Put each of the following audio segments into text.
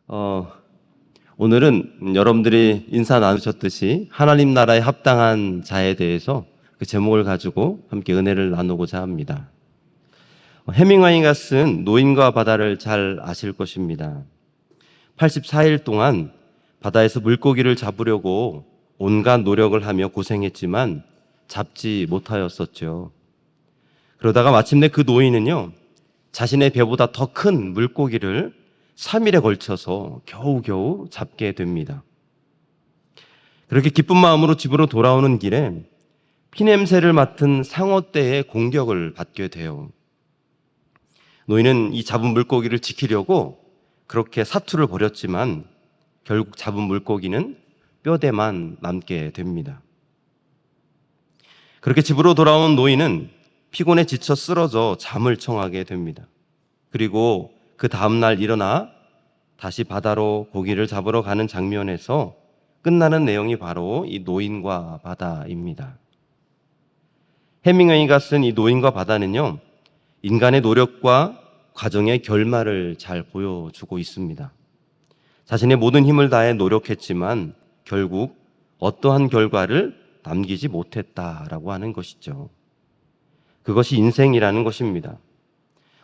어, 오늘은 여러분들이 인사 나누셨듯이 하나님 나라에 합당한 자에 대해서 그 제목을 가지고 함께 은혜를 나누고자 합니다. 해밍웨이가 쓴 노인과 바다를 잘 아실 것입니다. 84일 동안 바다에서 물고기를 잡으려고 온갖 노력을 하며 고생했지만 잡지 못하였었죠. 그러다가 마침내 그 노인은요, 자신의 배보다 더 큰 물고기를 3일에 걸쳐서 겨우겨우 잡게 됩니다. 그렇게 기쁜 마음으로 집으로 돌아오는 길에 피냄새를 맡은 상어떼의 공격을 받게 돼요. 노인은 이 잡은 물고기를 지키려고 그렇게 사투를 벌였지만 결국 잡은 물고기는 뼈대만 남게 됩니다. 그렇게 집으로 돌아온 노인은 피곤에 지쳐 쓰러져 잠을 청하게 됩니다. 그리고 그 다음날 일어나 다시 바다로 고기를 잡으러 가는 장면에서 끝나는 내용이 바로 이 노인과 바다입니다. 해밍웨이가 쓴 이 노인과 바다는요, 인간의 노력과 과정의 결말을 잘 보여주고 있습니다. 자신의 모든 힘을 다해 노력했지만 결국 어떠한 결과를 남기지 못했다라고 하는 것이죠. 그것이 인생이라는 것입니다.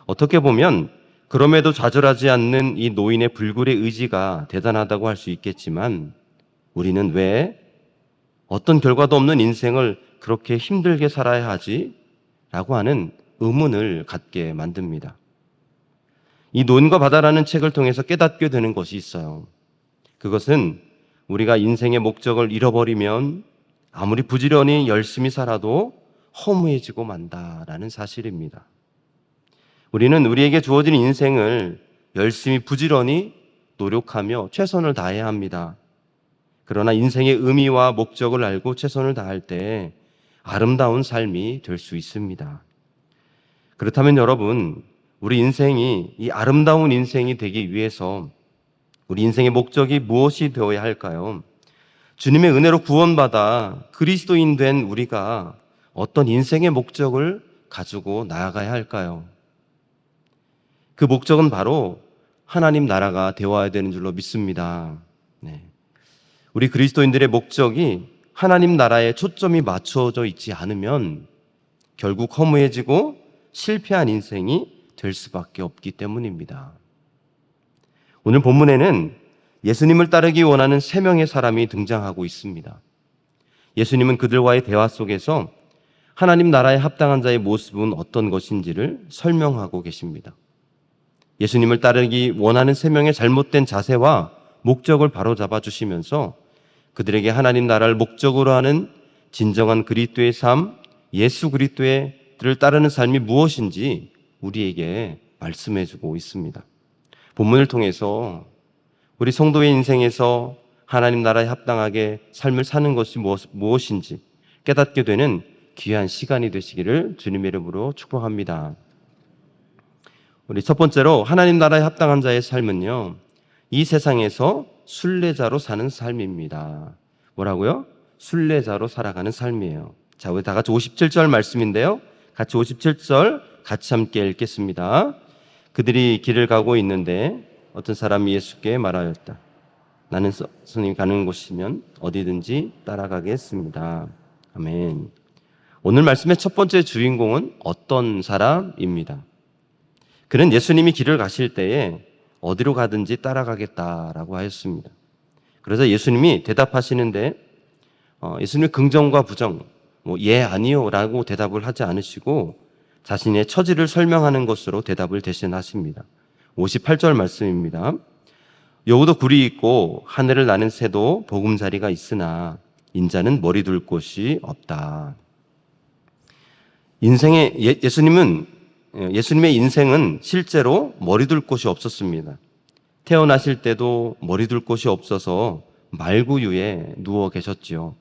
어떻게 보면 그럼에도 좌절하지 않는 이 노인의 불굴의 의지가 대단하다고 할 수 있겠지만 우리는 왜 어떤 결과도 없는 인생을 그렇게 힘들게 살아야 하지? 라고 하는 의문을 갖게 만듭니다. 이 노인과 바다라는 책을 통해서 깨닫게 되는 것이 있어요. 그것은 우리가 인생의 목적을 잃어버리면 아무리 부지런히 열심히 살아도 허무해지고 만다라는 사실입니다. 우리는 우리에게 주어진 인생을 열심히 부지런히 노력하며 최선을 다해야 합니다. 그러나 인생의 의미와 목적을 알고 최선을 다할 때 아름다운 삶이 될 수 있습니다. 그렇다면 여러분, 우리 인생이 이 아름다운 인생이 되기 위해서 우리 인생의 목적이 무엇이 되어야 할까요? 주님의 은혜로 구원받아 그리스도인 된 우리가 어떤 인생의 목적을 가지고 나아가야 할까요? 그 목적은 바로 하나님 나라가 되어야 되는 줄로 믿습니다. 우리 그리스도인들의 목적이 하나님 나라에 초점이 맞춰져 있지 않으면 결국 허무해지고 실패한 인생이 될 수밖에 없기 때문입니다. 오늘 본문에는 예수님을 따르기 원하는 3명의 사람이 등장하고 있습니다. 예수님은 그들과의 대화 속에서 하나님 나라에 합당한 자의 모습은 어떤 것인지를 설명하고 계십니다. 예수님을 따르기 원하는 3명의 잘못된 자세와 목적을 바로잡아 주시면서 그들에게 하나님 나라를 목적으로 하는 진정한 그리스도의 삶, 예수 그리스도를 따르는 삶이 무엇인지 우리에게 말씀해 주고 있습니다. 본문을 통해서 우리 성도의 인생에서 하나님 나라에 합당하게 삶을 사는 것이 무엇인지 깨닫게 되는 귀한 시간이 되시기를 주님의 이름으로 축복합니다. 우리 첫 번째로 하나님 나라에 합당한 자의 삶은요, 이 세상에서 순례자로 사는 삶입니다. 뭐라고요? 순례자로 살아가는 삶이에요. 자, 우리 다 같이 57절 말씀인데요, 같이 57절 같이 함께 읽겠습니다. 그들이 길을 가고 있는데 어떤 사람이 예수께 말하였다. 나는 스님 가는 곳이면 어디든지 따라가겠습니다. 아멘. 오늘 말씀의 첫 번째 주인공은 어떤 사람입니다. 그는 예수님이 길을 가실 때에 어디로 가든지 따라가겠다라고 하였습니다. 그래서 예수님이 대답하시는데 예수님의 긍정과 부정, 예, 아니요 라고 대답을 하지 않으시고 자신의 처지를 설명하는 것으로 대답을 대신하십니다. 58절 말씀입니다. 여우도 굴이 있고 하늘을 나는 새도 보금자리가 있으나 인자는 머리 둘 곳이 없다. 예수님의 인생은 실제로 머리 둘 곳이 없었습니다. 태어나실 때도 머리 둘 곳이 없어서 말구유에 누워 계셨지요.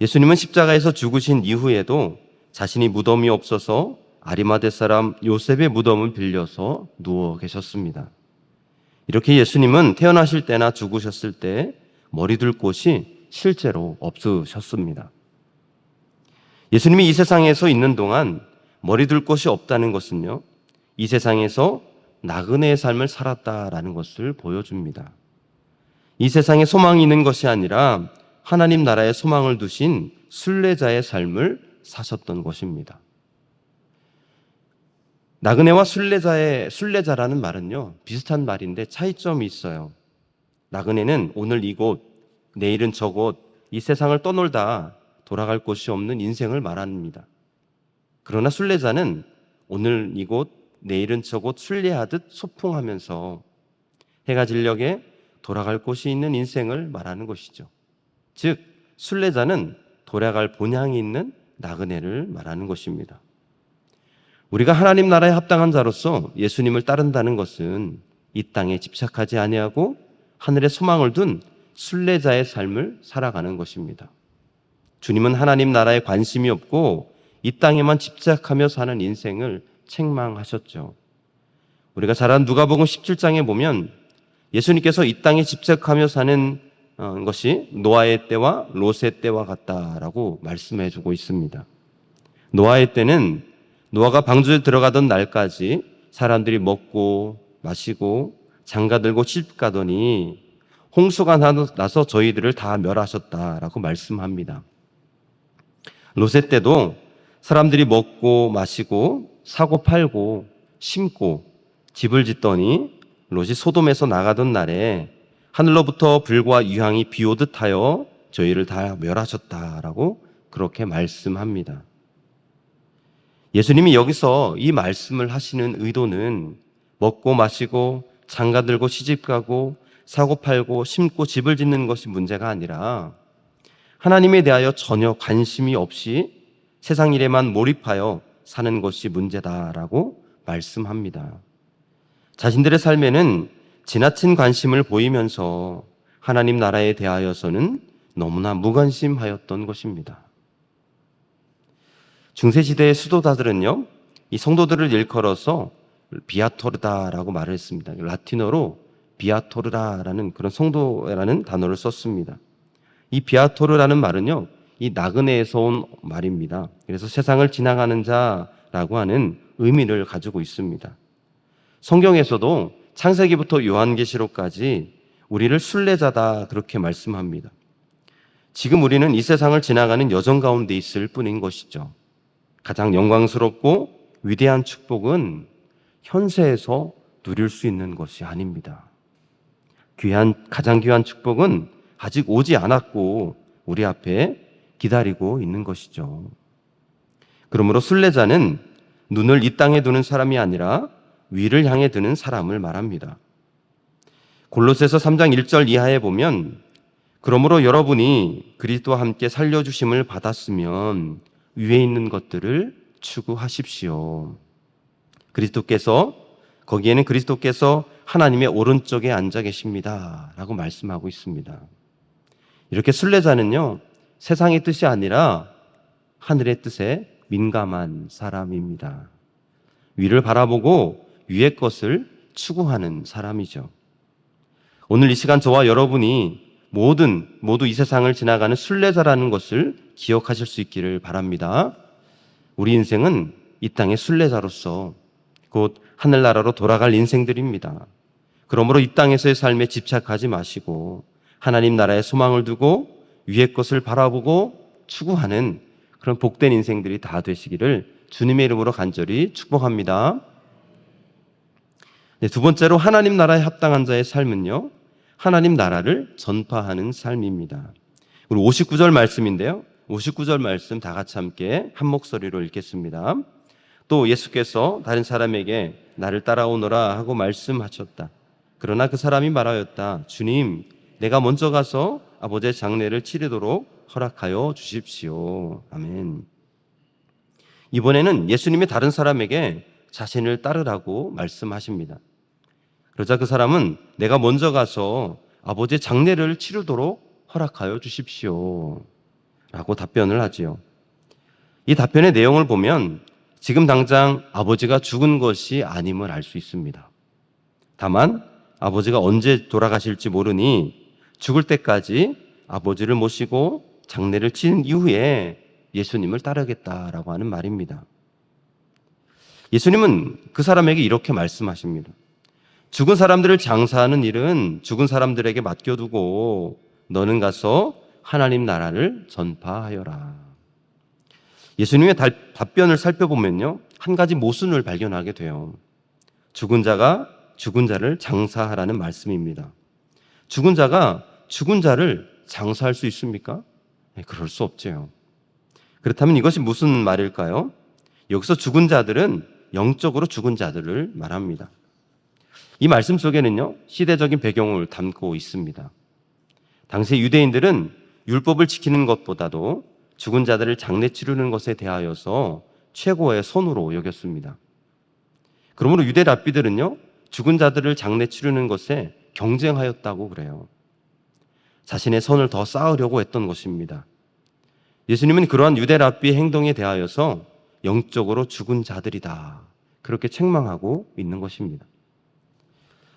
예수님은 십자가에서 죽으신 이후에도 자신이 무덤이 없어서 아리마대 사람 요셉의 무덤을 빌려서 누워 계셨습니다. 이렇게 예수님은 태어나실 때나 죽으셨을 때 머리 둘 곳이 실제로 없으셨습니다. 예수님이 이 세상에서 있는 동안 머리 둘 곳이 없다는 것은요, 이 세상에서 나그네의 삶을 살았다라는 것을 보여줍니다. 이 세상에 소망이 있는 것이 아니라 하나님 나라에 소망을 두신 순례자의 삶을 사셨던 것입니다. 나그네와 순례자라는 말은요, 비슷한 말인데 차이점이 있어요. 나그네는 오늘 이곳, 내일은 저곳, 이 세상을 떠놀다 돌아갈 곳이 없는 인생을 말합니다. 그러나 순례자는 오늘 이곳, 내일은 저곳 순례하듯 소풍하면서 해가 진녘에 돌아갈 곳이 있는 인생을 말하는 것이죠. 즉, 순례자는 돌아갈 본향이 있는 나그네를 말하는 것입니다. 우리가 하나님 나라에 합당한 자로서 예수님을 따른다는 것은 이 땅에 집착하지 아니하고 하늘에 소망을 둔 순례자의 삶을 살아가는 것입니다. 주님은 하나님 나라에 관심이 없고 이 땅에만 집착하며 사는 인생을 책망하셨죠. 우리가 잘 아는 누가복음 17장에 보면 예수님께서 이 땅에 집착하며 사는 것이 노아의 때와 롯의 때와 같다라고 말씀해 주고 있습니다. 노아의 때는 노아가 방주에 들어가던 날까지 사람들이 먹고 마시고 장가들고 시집가더니 홍수가 나서 저희들을 다 멸하셨다라고 말씀합니다. 롯의 때도 사람들이 먹고 마시고 사고 팔고 심고 집을 짓더니 롯이 소돔에서 나가던 날에 하늘로부터 불과 유황이 비오듯 하여 저희를 다 멸하셨다라고 그렇게 말씀합니다. 예수님이 여기서 이 말씀을 하시는 의도는 먹고 마시고 장가들고 시집가고 사고 팔고 심고 집을 짓는 것이 문제가 아니라 하나님에 대하여 전혀 관심이 없이 세상 일에만 몰입하여 사는 것이 문제다라고 말씀합니다. 자신들의 삶에는 지나친 관심을 보이면서 하나님 나라에 대하여서는 너무나 무관심하였던 것입니다. 중세시대의 수도자들은요, 이 성도들을 일컬어서 비아토르다라고 말을 했습니다. 라틴어로 비아토르라라는 그런 성도라는 단어를 썼습니다. 이 비아토르라는 말은요, 이 나그네에서 온 말입니다. 그래서 세상을 지나가는 자라고 하는 의미를 가지고 있습니다. 성경에서도 창세기부터 요한계시록까지 우리를 순례자다 그렇게 말씀합니다. 지금 우리는 이 세상을 지나가는 여정 가운데 있을 뿐인 것이죠. 가장 영광스럽고 위대한 축복은 현세에서 누릴 수 있는 것이 아닙니다. 가장 귀한 축복은 아직 오지 않았고 우리 앞에 기다리고 있는 것이죠. 그러므로 순례자는 눈을 이 땅에 두는 사람이 아니라 위를 향해 두는 사람을 말합니다. 골로새서 3장 1절 이하에 보면 그러므로 여러분이 그리스도와 함께 살려주심을 받았으면 위에 있는 것들을 추구하십시오. 거기에는 그리스도께서 하나님의 오른쪽에 앉아 계십니다 라고 말씀하고 있습니다. 이렇게 순례자는요, 세상의 뜻이 아니라 하늘의 뜻에 민감한 사람입니다. 위를 바라보고 위의 것을 추구하는 사람이죠. 오늘 이 시간 저와 여러분이 모두 이 세상을 지나가는 순례자라는 것을 기억하실 수 있기를 바랍니다. 우리 인생은 이 땅의 순례자로서 곧 하늘나라로 돌아갈 인생들입니다. 그러므로 이 땅에서의 삶에 집착하지 마시고 하나님 나라에 소망을 두고 위의 것을 바라보고 추구하는 그런 복된 인생들이 다 되시기를 주님의 이름으로 간절히 축복합니다. 두 번째로 하나님 나라에 합당한 자의 삶은요, 하나님 나라를 전파하는 삶입니다. 우리 59절 말씀인데요, 59절 말씀 다 같이 함께 한 목소리로 읽겠습니다. 또 예수께서 다른 사람에게 나를 따라오너라 하고 말씀하셨다. 그러나 그 사람이 말하였다. 주님, 내가 먼저 가서 아버지의 장례를 치르도록 허락하여 주십시오. 아멘. 이번에는 예수님이 다른 사람에게 자신을 따르라고 말씀하십니다. 그러자 그 사람은 내가 먼저 가서 아버지의 장례를 치르도록 허락하여 주십시오 라고 답변을 하지요. 이 답변의 내용을 보면 지금 당장 아버지가 죽은 것이 아님을 알 수 있습니다. 다만 아버지가 언제 돌아가실지 모르니 죽을 때까지 아버지를 모시고 장례를 치른 이후에 예수님을 따르겠다라고 하는 말입니다. 예수님은 그 사람에게 이렇게 말씀하십니다. 죽은 사람들을 장사하는 일은 죽은 사람들에게 맡겨두고 너는 가서 하나님 나라를 전파하여라. 예수님의 답변을 살펴보면요, 한 가지 모순을 발견하게 돼요. 죽은 자가 죽은 자를 장사하라는 말씀입니다. 죽은 자가 죽은 자를 장사할 수 있습니까? 네, 그럴 수 없죠. 그렇다면 이것이 무슨 말일까요? 여기서 죽은 자들은 영적으로 죽은 자들을 말합니다. 이 말씀 속에는요, 시대적인 배경을 담고 있습니다. 당시 유대인들은 율법을 지키는 것보다도 죽은 자들을 장례 치르는 것에 대하여서 최고의 선으로 여겼습니다. 그러므로 유대 랍비들은요, 죽은 자들을 장례 치르는 것에 경쟁하였다고 그래요. 자신의 선을 더 쌓으려고 했던 것입니다. 예수님은 그러한 유대 랍비의 행동에 대하여서 영적으로 죽은 자들이다, 그렇게 책망하고 있는 것입니다.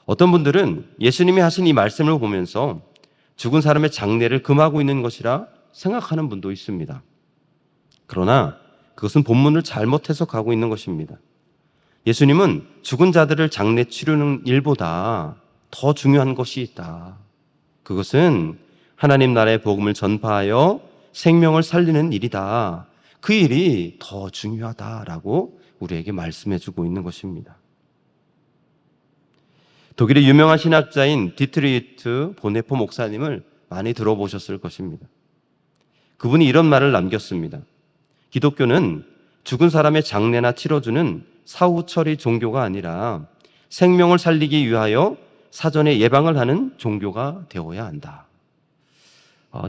어떤 분들은 예수님이 하신 이 말씀을 보면서 죽은 사람의 장례를 금하고 있는 것이라 생각하는 분도 있습니다. 그러나 그것은 본문을 잘못 해석하고 있는 것입니다. 예수님은 죽은 자들을 장례 치르는 일보다 더 중요한 것이 있다. 그것은 하나님 나라의 복음을 전파하여 생명을 살리는 일이다. 그 일이 더 중요하다라고 우리에게 말씀해주고 있는 것입니다. 독일의 유명한 신학자인 디트리히트 보네포 목사님을 많이 들어보셨을 것입니다. 그분이 이런 말을 남겼습니다. 기독교는 죽은 사람의 장례나 치러주는 사후 처리 종교가 아니라 생명을 살리기 위하여 사전에 예방을 하는 종교가 되어야 한다.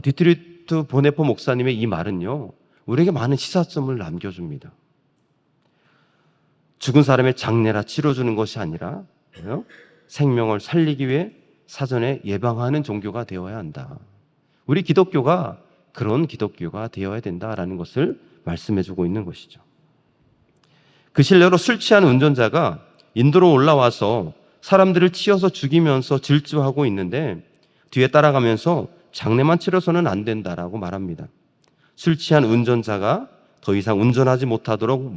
디트리히트 보네포 목사님의 이 말은요, 우리에게 많은 시사점을 남겨줍니다. 죽은 사람의 장례나 치러주는 것이 아니라 생명을 살리기 위해 사전에 예방하는 종교가 되어야 한다. 우리 기독교가 그런 기독교가 되어야 된다라는 것을 말씀해주고 있는 것이죠. 그 실례로 술 취한 운전자가 인도로 올라와서 사람들을 치어서 죽이면서 질주하고 있는데 뒤에 따라가면서 장례만 치러서는 안 된다라고 말합니다. 술 취한 운전자가 더 이상 운전하지 못하도록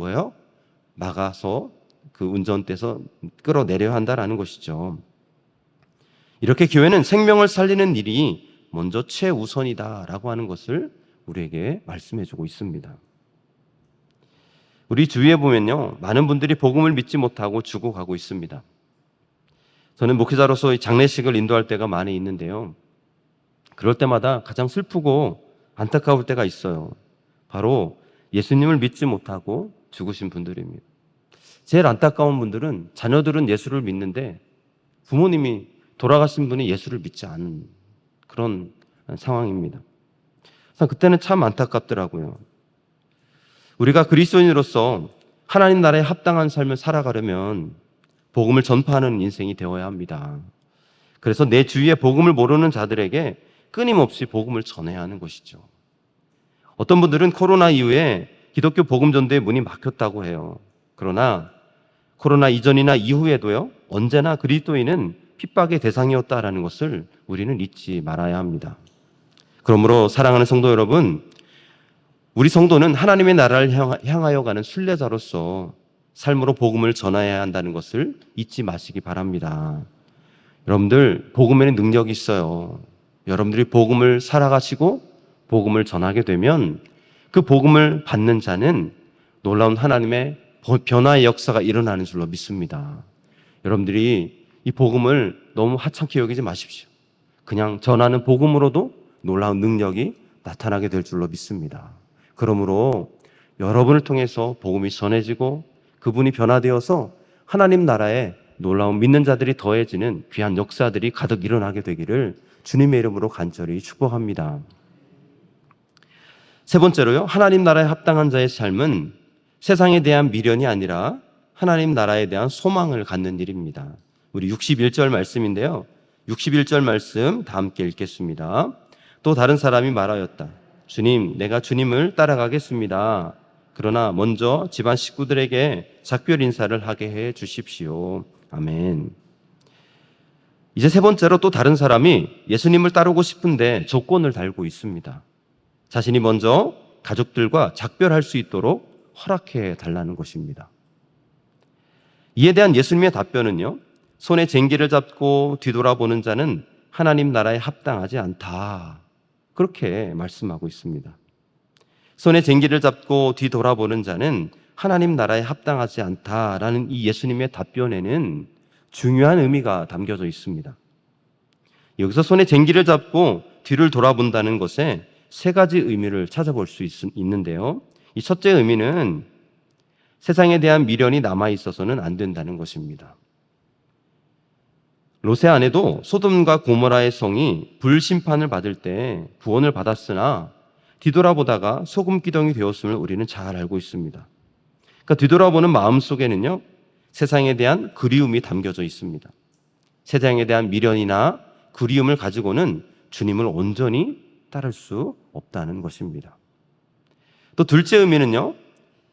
막아서 그 운전대에서 끌어내려야 한다라는 것이죠. 이렇게 교회는 생명을 살리는 일이 먼저 최우선이다라고 하는 것을 우리에게 말씀해주고 있습니다. 우리 주위에 보면요, 많은 분들이 복음을 믿지 못하고 죽어가고 있습니다. 저는 목회자로서 이 장례식을 인도할 때가 많이 있는데요, 그럴 때마다 가장 슬프고 안타까울 때가 있어요. 바로 예수님을 믿지 못하고 죽으신 분들입니다. 제일 안타까운 분들은 자녀들은 예수를 믿는데 부모님이, 돌아가신 분이 예수를 믿지 않은 그런 상황입니다. 그래서 그때는 참 안타깝더라고요. 우리가 그리스도인으로서 하나님 나라에 합당한 삶을 살아가려면 복음을 전파하는 인생이 되어야 합니다. 그래서 내 주위에 복음을 모르는 자들에게 끊임없이 복음을 전해야 하는 것이죠. 어떤 분들은 코로나 이후에 기독교 복음 전도의 문이 막혔다고 해요. 그러나 코로나 이전이나 이후에도요, 언제나 그리스도인은 핍박의 대상이었다라는 것을 우리는 잊지 말아야 합니다. 그러므로 사랑하는 성도 여러분, 우리 성도는 하나님의 나라를 향하여 가는 순례자로서 삶으로 복음을 전해야 한다는 것을 잊지 마시기 바랍니다. 여러분들, 복음에는 능력이 있어요. 여러분들이 복음을 살아가시고 복음을 전하게 되면 그 복음을 받는 자는 놀라운 하나님의 변화의 역사가 일어나는 줄로 믿습니다. 여러분들이 이 복음을 너무 하찮게 여기지 마십시오. 그냥 전하는 복음으로도 놀라운 능력이 나타나게 될 줄로 믿습니다. 그러므로 여러분을 통해서 복음이 전해지고 그분이 변화되어서 하나님 나라에 놀라운 믿는 자들이 더해지는 귀한 역사들이 가득 일어나게 되기를 주님의 이름으로 간절히 축복합니다. 세 번째로요, 하나님 나라에 합당한 자의 삶은 세상에 대한 미련이 아니라 하나님 나라에 대한 소망을 갖는 일입니다. 우리 61절 말씀인데요, 61절 말씀 다 함께 읽겠습니다. 또 다른 사람이 말하였다. 주님, 내가 주님을 따라가겠습니다. 그러나 먼저 집안 식구들에게 작별 인사를 하게 해 주십시오. 아멘. 이제 세 번째로 또 다른 사람이 예수님을 따르고 싶은데 조건을 달고 있습니다. 자신이 먼저 가족들과 작별할 수 있도록 허락해 달라는 것입니다. 이에 대한 예수님의 답변은요, 손에 쟁기를 잡고 뒤돌아보는 자는 하나님 나라에 합당하지 않다. 그렇게 말씀하고 있습니다. 손에 쟁기를 잡고 뒤돌아보는 자는 하나님 나라에 합당하지 않다라는 이 예수님의 답변에는 중요한 의미가 담겨져 있습니다. 여기서 손에 쟁기를 잡고 뒤를 돌아본다는 것에 세 가지 의미를 찾아볼 수 있는데요. 이 첫째 의미는 세상에 대한 미련이 남아있어서는 안 된다는 것입니다. 롯의 아내도 소돔과 고모라의 성이 불심판을 받을 때 구원을 받았으나 뒤돌아보다가 소금 기둥이 되었음을 우리는 잘 알고 있습니다. 그러니까 뒤돌아보는 마음 속에는요, 세상에 대한 그리움이 담겨져 있습니다. 세상에 대한 미련이나 그리움을 가지고는 주님을 온전히 따를 수 없다는 것입니다. 또 둘째 의미는요,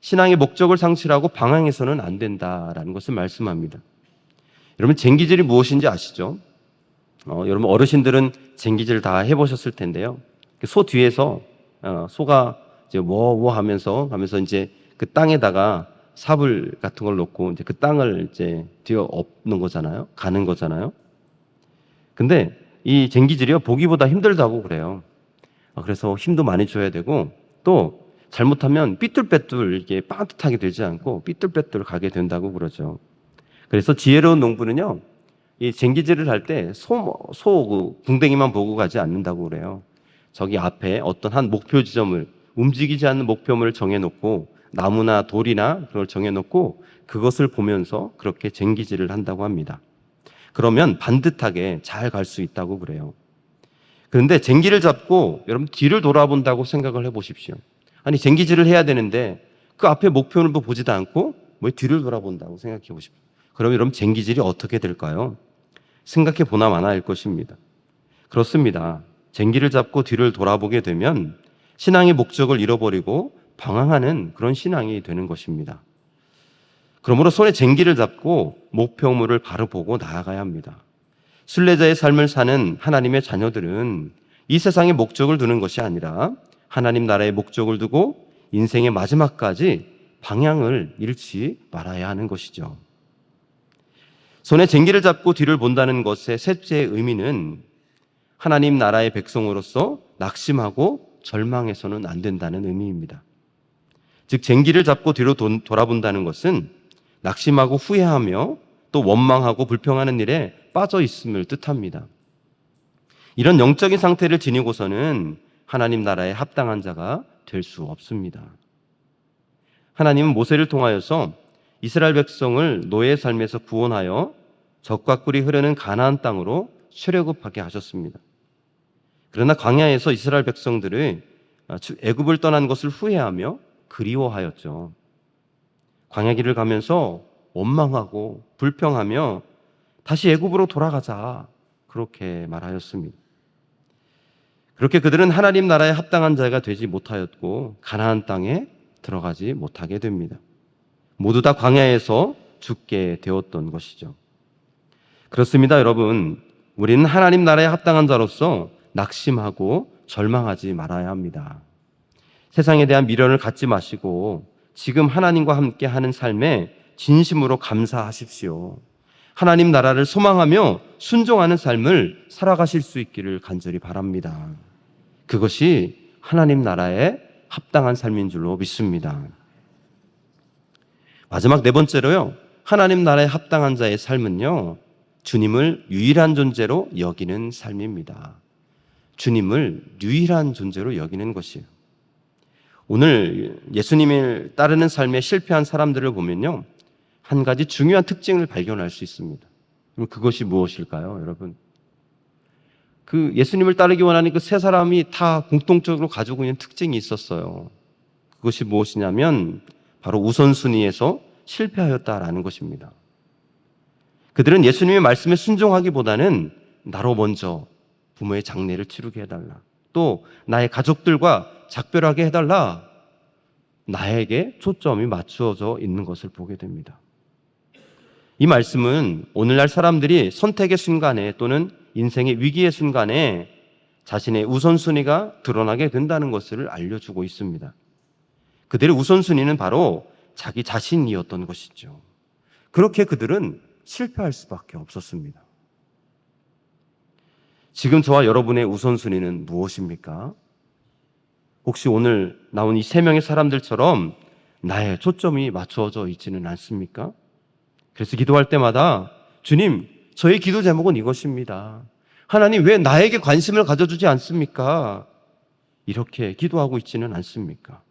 신앙의 목적을 상실하고 방황해서는 안 된다라는 것을 말씀합니다. 여러분, 쟁기질이 무엇인지 아시죠? 여러분 어르신들은 쟁기질 다 해보셨을 텐데요. 소 뒤에서 소가 이제 뭐 하면서 이제 그 땅에다가 삽을 같은 걸 놓고 이제 그 땅을 이제 뒤어 엎는 거잖아요. 가는 거잖아요. 근데 이 쟁기질이요, 보기보다 힘들다고 그래요. 그래서 힘도 많이 줘야 되고, 또 잘못하면 삐뚤빼뚤 이렇게 빠듯하게 되지 않고 삐뚤빼뚤 가게 된다고 그러죠. 그래서 지혜로운 농부는요, 이 쟁기질을 할 때 소 궁뎅이만 보고 가지 않는다고 그래요. 저기 앞에 어떤 한 목표 지점을, 움직이지 않는 목표물을 정해놓고 나무나 돌이나 그걸 정해놓고 그것을 보면서 그렇게 쟁기질을 한다고 합니다. 그러면 반듯하게 잘 갈 수 있다고 그래요. 그런데 쟁기를 잡고 여러분 뒤를 돌아본다고 생각을 해보십시오. 아니, 쟁기질을 해야 되는데 그 앞에 목표를 보지도 않고 뭐 뒤를 돌아본다고 생각해 보십시오. 그럼 여러분 쟁기질이 어떻게 될까요? 생각해 보나 마나 할 것입니다. 그렇습니다. 쟁기를 잡고 뒤를 돌아보게 되면 신앙의 목적을 잃어버리고 방황하는 그런 신앙이 되는 것입니다. 그러므로 손에 쟁기를 잡고 목표물을 바로 보고 나아가야 합니다. 순례자의 삶을 사는 하나님의 자녀들은 이 세상에 목적을 두는 것이 아니라 하나님 나라의 목적을 두고 인생의 마지막까지 방향을 잃지 말아야 하는 것이죠. 손에 쟁기를 잡고 뒤를 본다는 것의 셋째 의미는 하나님 나라의 백성으로서 낙심하고 절망해서는 안 된다는 의미입니다. 즉, 쟁기를 잡고 뒤로 돌아본다는 것은 낙심하고 후회하며 또 원망하고 불평하는 일에 빠져 있음을 뜻합니다. 이런 영적인 상태를 지니고서는 하나님 나라에 합당한 자가 될 수 없습니다. 하나님은 모세를 통하여서 이스라엘 백성을 노예의 삶에서 구원하여 젖과 꿀이 흐르는 가나안 땅으로 출애굽하게 하셨습니다. 그러나 광야에서 이스라엘 백성들이 애굽을 떠난 것을 후회하며 그리워하였죠. 광야길을 가면서 원망하고 불평하며 다시 애굽으로 돌아가자, 그렇게 말하였습니다. 그렇게 그들은 하나님 나라에 합당한 자가 되지 못하였고 가나안 땅에 들어가지 못하게 됩니다. 모두 다 광야에서 죽게 되었던 것이죠. 그렇습니다, 여러분. 우리는 하나님 나라에 합당한 자로서 낙심하고 절망하지 말아야 합니다. 세상에 대한 미련을 갖지 마시고 지금 하나님과 함께 하는 삶에 진심으로 감사하십시오. 하나님 나라를 소망하며 순종하는 삶을 살아가실 수 있기를 간절히 바랍니다. 그것이 하나님 나라에 합당한 삶인 줄로 믿습니다. 마지막 네 번째로요, 하나님 나라에 합당한 자의 삶은요, 주님을 유일한 존재로 여기는 삶입니다. 주님을 유일한 존재로 여기는 것이에요. 오늘 예수님을 따르는 삶에 실패한 사람들을 보면요, 한 가지 중요한 특징을 발견할 수 있습니다. 그럼 그것이 무엇일까요, 여러분? 그 예수님을 따르기 원하는 그 세 사람이 다 공통적으로 가지고 있는 특징이 있었어요. 그것이 무엇이냐면 바로 우선순위에서 실패하였다라는 것입니다. 그들은 예수님의 말씀에 순종하기보다는 나로 먼저 부모의 장례를 치르게 해달라, 또 나의 가족들과 작별하게 해달라, 나에게 초점이 맞추어져 있는 것을 보게 됩니다. 이 말씀은 오늘날 사람들이 선택의 순간에 또는 인생의 위기의 순간에 자신의 우선순위가 드러나게 된다는 것을 알려주고 있습니다. 그들의 우선순위는 바로 자기 자신이었던 것이죠. 그렇게 그들은 실패할 수밖에 없었습니다. 지금 저와 여러분의 우선순위는 무엇입니까? 혹시 오늘 나온 이 세 명의 사람들처럼 나의 초점이 맞추어져 있지는 않습니까? 그래서 기도할 때마다 주님, 저의 기도 제목은 이것입니다. 하나님, 왜 나에게 관심을 가져주지 않습니까? 이렇게 기도하고 있지는 않습니까?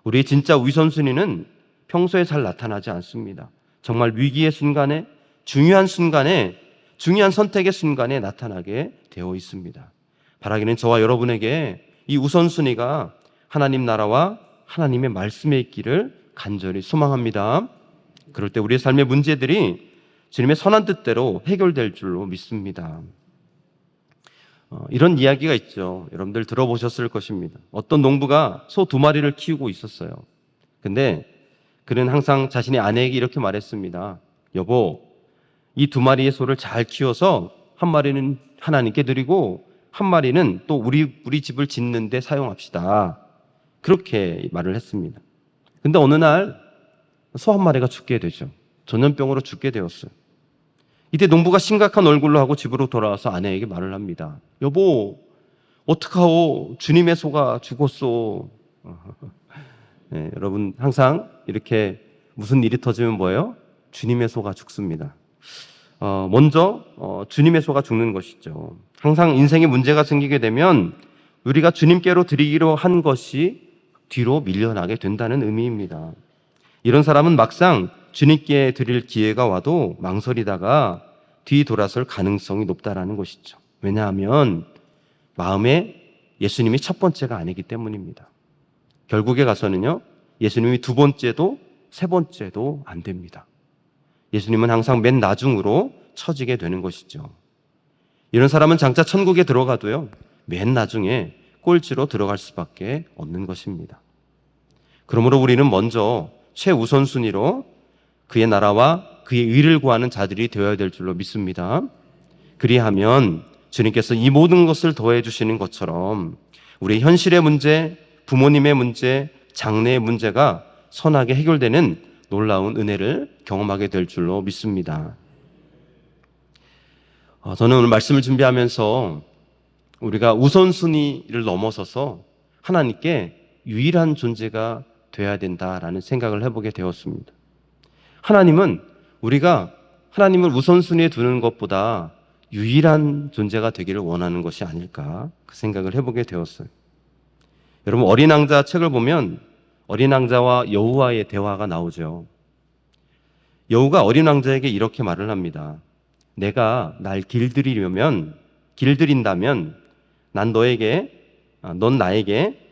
우리의 진짜 우선순위는 평소에 잘 나타나지 않습니다. 정말 위기의 순간에, 중요한 선택의 순간에 나타나게 되어 있습니다. 바라기는 저와 여러분에게 이 우선순위가 하나님 나라와 하나님의 말씀에 있기를 간절히 소망합니다. 그럴 때 우리의 삶의 문제들이 주님의 선한 뜻대로 해결될 줄로 믿습니다. 이런 이야기가 있죠. 여러분들 들어보셨을 것입니다. 어떤 농부가 소 2마리를 키우고 있었어요. 근데 그는 항상 자신의 아내에게 이렇게 말했습니다. 여보, 이 2마리의 소를 잘 키워서 한 마리는 하나님께 드리고 한 마리는 또 우리 집을 짓는 데 사용합시다. 그렇게 말을 했습니다. 근데 어느 날 소 1마리가 죽게 되죠. 전염병으로 죽게 되었어요. 이때 농부가 심각한 얼굴로 하고 집으로 돌아와서 아내에게 말을 합니다. 여보, 어떡하오? 주님의 소가 죽었소. 네, 여러분 항상 이렇게 무슨 일이 터지면 뭐예요? 주님의 소가 죽습니다. 먼저 주님의 소가 죽는 것이죠. 항상 인생에 문제가 생기게 되면 우리가 주님께로 드리기로 한 것이 뒤로 밀려나게 된다는 의미입니다. 이런 사람은 막상 주님께 드릴 기회가 와도 망설이다가 뒤돌아설 가능성이 높다라는 것이죠. 왜냐하면 마음에 예수님이 첫 번째가 아니기 때문입니다. 결국에 가서는요, 예수님이 2번째도 3번째도 안 됩니다. 예수님은 항상 맨 나중으로 처지게 되는 것이죠. 이런 사람은 장차 천국에 들어가도요, 맨 나중에 꼴찌로 들어갈 수밖에 없는 것입니다. 그러므로 우리는 먼저 최우선순위로 그의 나라와 그의 의를 구하는 자들이 되어야 될 줄로 믿습니다. 그리하면 주님께서 이 모든 것을 더해 주시는 것처럼 우리의 현실의 문제, 부모님의 문제, 장래의 문제가 선하게 해결되는 놀라운 은혜를 경험하게 될 줄로 믿습니다. 저는 오늘 말씀을 준비하면서 우리가 우선순위를 넘어서서 하나님께 유일한 존재가 되어야 된다라는 생각을 해보게 되었습니다. 하나님은 우리가 하나님을 우선순위에 두는 것보다 유일한 존재가 되기를 원하는 것이 아닐까 그 생각을 해보게 되었어요. 여러분, 어린 왕자 책을 보면 어린 왕자와 여우와의 대화가 나오죠. 여우가 어린 왕자에게 이렇게 말을 합니다. 내가 날 길들인다면 넌 나에게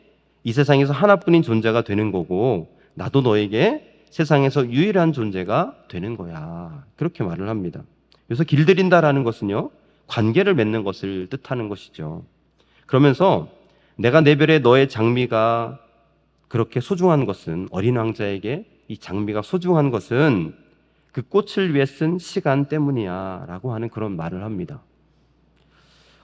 이 세상에서 하나뿐인 존재가 되는 거고 나도 너에게 세상에서 유일한 존재가 되는 거야. 그렇게 말을 합니다. 그래서 길들인다라는 것은요, 관계를 맺는 것을 뜻하는 것이죠. 그러면서 내가 내별에 너의 장미가 그렇게 소중한 것은, 어린 왕자에게 이 장미가 소중한 것은 그 꽃을 위해 쓴 시간 때문이야 라고 하는 그런 말을 합니다.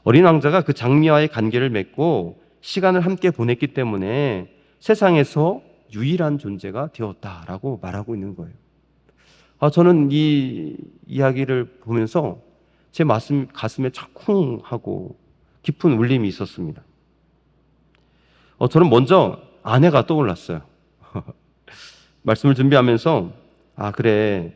어린 왕자가 그 장미와의 관계를 맺고 시간을 함께 보냈기 때문에 세상에서 유일한 존재가 되었다라고 말하고 있는 거예요. 저는 이 이야기를 보면서 제 가슴에 착쿵하고 깊은 울림이 있었습니다. 저는 먼저 아내가 떠올랐어요. 말씀을 준비하면서 그래,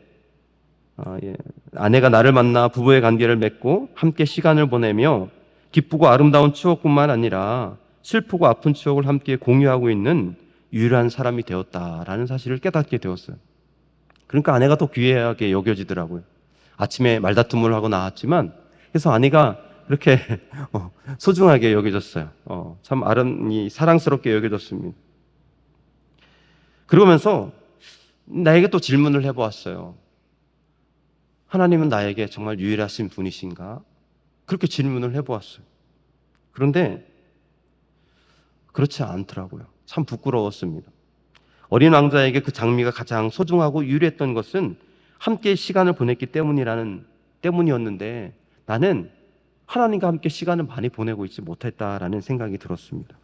아내가 나를 만나 부부의 관계를 맺고 함께 시간을 보내며 기쁘고 아름다운 추억뿐만 아니라 슬프고 아픈 추억을 함께 공유하고 있는 유일한 사람이 되었다라는 사실을 깨닫게 되었어요. 그러니까 아내가 더 귀하게 여겨지더라고요. 아침에 말다툼을 하고 나왔지만 그래서 아내가 그렇게 소중하게 여겨졌어요. 참 사랑스럽게 여겨졌습니다. 그러면서 나에게 또 질문을 해보았어요. 하나님은 나에게 정말 유일하신 분이신가? 그렇게 질문을 해보았어요. 그런데 그렇지 않더라고요. 참 부끄러웠습니다. 어린 왕자에게 그 장미가 가장 소중하고 유일했던 것은 함께 시간을 보냈기 때문이었는데 나는 하나님과 함께 시간을 많이 보내고 있지 못했다라는 생각이 들었습니다.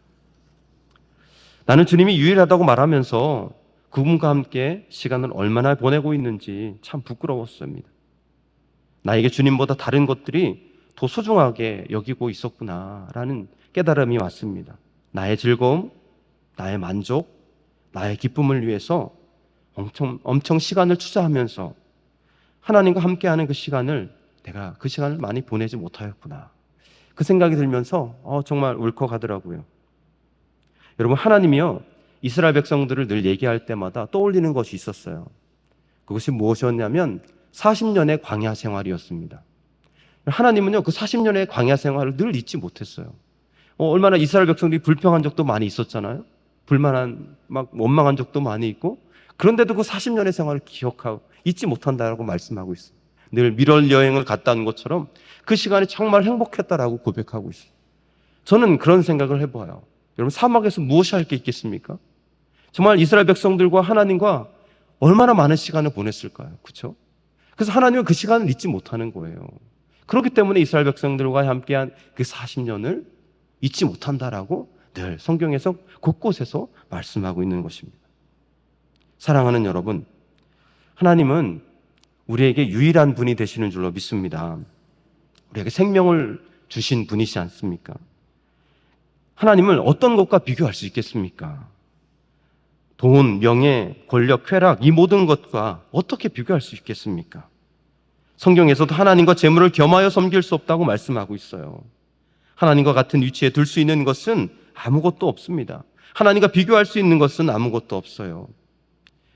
나는 주님이 유일하다고 말하면서 그분과 함께 시간을 얼마나 보내고 있는지 참 부끄러웠습니다. 나에게 주님보다 다른 것들이 더 소중하게 여기고 있었구나라는 깨달음이 왔습니다. 나의 즐거움, 나의 만족, 나의 기쁨을 위해서 엄청 시간을 투자하면서 하나님과 함께하는 그 시간을 내가 그 시간을 많이 보내지 못하였구나. 그 생각이 들면서 정말 울컥하더라고요. 여러분, 하나님이요 이스라엘 백성들을 늘 얘기할 때마다 떠올리는 것이 있었어요. 그것이 무엇이었냐면 40년의 광야 생활이었습니다. 하나님은요 그 40년의 광야 생활을 늘 잊지 못했어요. 얼마나 이스라엘 백성들이 불평한 적도 많이 있었잖아요. 불만한 막 원망한 적도 많이 있고, 그런데도 그 40년의 생활을 기억하고 잊지 못한다라고 말씀하고 있어요. 늘 미럴 여행을 갔다 온 것처럼 그 시간이 정말 행복했다라고 고백하고 있어요. 저는 그런 생각을 해봐요. 여러분, 사막에서 무엇이 할 게 있겠습니까? 정말 이스라엘 백성들과 하나님과 얼마나 많은 시간을 보냈을까요? 그렇죠? 그래서 하나님은 그 시간을 잊지 못하는 거예요. 그렇기 때문에 이스라엘 백성들과 함께한 그 40년을 잊지 못한다라고 늘 성경에서 곳곳에서 말씀하고 있는 것입니다. 사랑하는 여러분, 하나님은 우리에게 유일한 분이 되시는 줄로 믿습니다. 우리에게 생명을 주신 분이시지 않습니까? 하나님을 어떤 것과 비교할 수 있겠습니까? 돈, 명예, 권력, 쾌락, 이 모든 것과 어떻게 비교할 수 있겠습니까? 성경에서도 하나님과 재물을 겸하여 섬길 수 없다고 말씀하고 있어요. 하나님과 같은 위치에 둘 수 있는 것은 아무것도 없습니다. 하나님과 비교할 수 있는 것은 아무것도 없어요.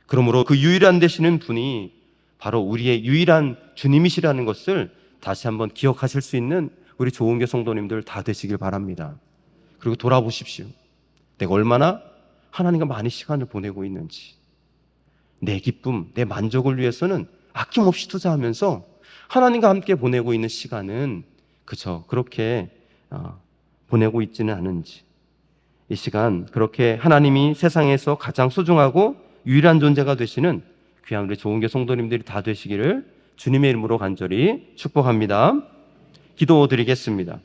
그러므로 그 유일한 되시는 분이 바로 우리의 유일한 주님이시라는 것을 다시 한번 기억하실 수 있는 우리 좋은교 성도님들 다 되시길 바랍니다. 그리고 돌아보십시오. 내가 얼마나 하나님과 많이 시간을 보내고 있는지, 내 기쁨, 내 만족을 위해서는 아낌없이 투자하면서 하나님과 함께 보내고 있는 시간은 그저 그렇게 보내고 있지는 않은지, 이 시간 그렇게 하나님이 세상에서 가장 소중하고 유일한 존재가 되시는 귀한 우리 좋은교 성도님들이 다 되시기를 주님의 이름으로 간절히 축복합니다. 기도드리겠습니다.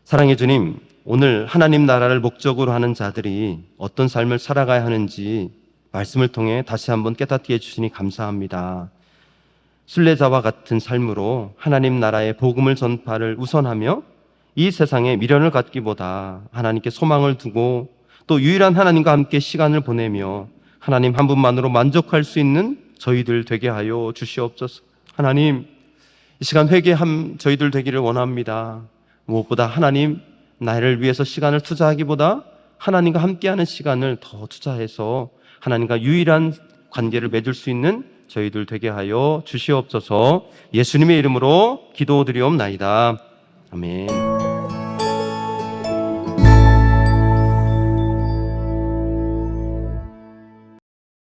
사랑의 주님, 오늘 하나님 나라를 목적으로 하는 자들이 어떤 삶을 살아가야 하는지 말씀을 통해 다시 한번 깨닫게 해주시니 감사합니다. 순례자와 같은 삶으로 하나님 나라의 복음을 전파를 우선하며 이 세상에 미련을 갖기보다 하나님께 소망을 두고 또 유일한 하나님과 함께 시간을 보내며 하나님 한 분만으로 만족할 수 있는 저희들 되게 하여 주시옵소서. 하나님, 이 시간 회개한 저희들 되기를 원합니다. 무엇보다 하나님 나를 위해서 시간을 투자하기보다 하나님과 함께하는 시간을 더 투자해서 하나님과 유일한 관계를 맺을 수 있는 저희들 되게 하여 주시옵소서. 예수님의 이름으로 기도드리옵나이다. 아멘.